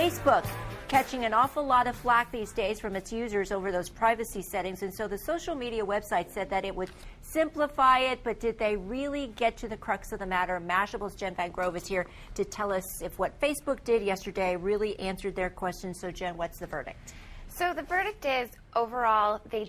Facebook catching an awful lot of flack these days from its users over those privacy settings. And so the social media website said that it would simplify it, but did they really get to the crux of the matter? Mashable's Jen Van Grove is here to tell us if what Facebook did yesterday really answered their questions. So Jen, what's the verdict? So the verdict is, overall, they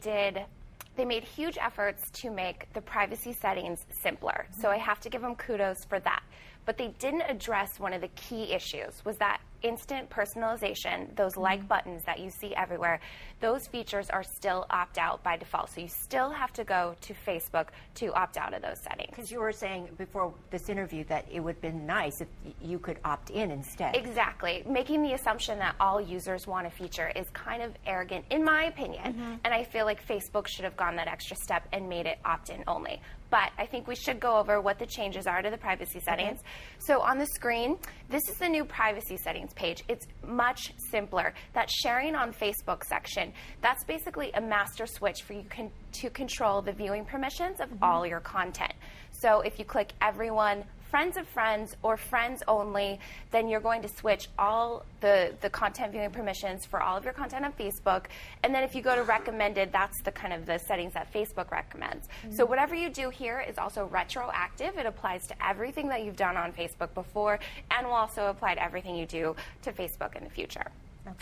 made huge efforts to make the privacy settings simpler. So I have to give them kudos for that. But they didn't address one of the key issues, was that instant personalization, those like buttons that you see everywhere, those features are still opt-out by default. So you still have to go to Facebook to opt out of those settings. Because you were saying before this interview that it would have been nice if you could opt in instead. Exactly. Making the assumption that all users want a feature is kind of arrogant, in my opinion. And I feel like Facebook should have gone that extra step and made it opt-in only. But I think we should go over what the changes are to the privacy settings. So on the screen, this is the new privacy settings page. It's much simpler. That sharing on Facebook section, that's basically a master switch for you to control the viewing permissions of all your content. So if you click everyone, friends of friends, or friends only, then you're going to switch all the content viewing permissions for all of your content on Facebook. And then if you go to recommended, that's the kind of the settings that Facebook recommends. So whatever you do here is also retroactive. It applies to everything that you've done on Facebook before, and will also apply to everything you do to Facebook in the future.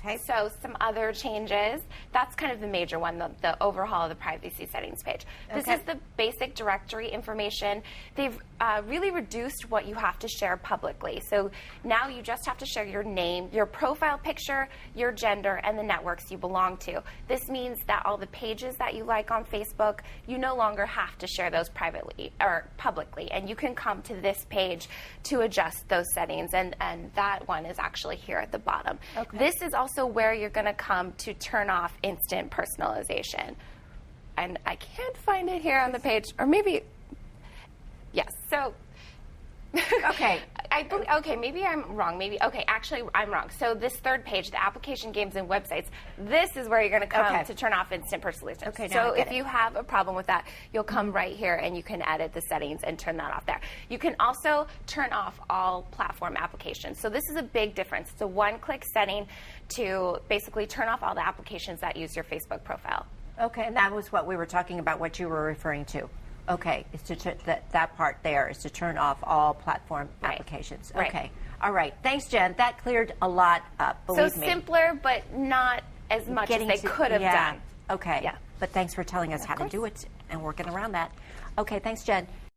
Okay. So some other changes. That's kind of the major one, the overhaul of the privacy settings page. This is the basic directory information. They've really reduced what you have to share publicly. So now you just have to share your name, your profile picture, your gender, and the networks you belong to. This means that all the pages that you like on Facebook, you no longer have to share those privately or publicly, and you can come to this page to adjust those settings, and that one is actually here at the bottom. This is also where you're going to come to turn off instant personalization. And I can't find it here on the page, or maybe, yes. So, okay. Okay, maybe I'm wrong. Actually, I'm wrong. So this third page, the application, games, and websites, this is where you're going to come to turn off instant personalization. Okay, so if you have a problem with that, you'll come right here and you can edit the settings and turn that off there. You can also turn off all platform applications. So this is a big difference. It's a one-click setting to basically turn off all the applications that use your Facebook profile. Okay, and that was what we were talking about, what you were referring to. Okay, is to that part there is to turn off all platform applications. Okay, all right. Thanks, Jen. That cleared a lot up. Believe me. So simpler, but not as much as they could have done. Okay. Yeah. But thanks for telling us how to do it and working around that. Okay, thanks, Jen.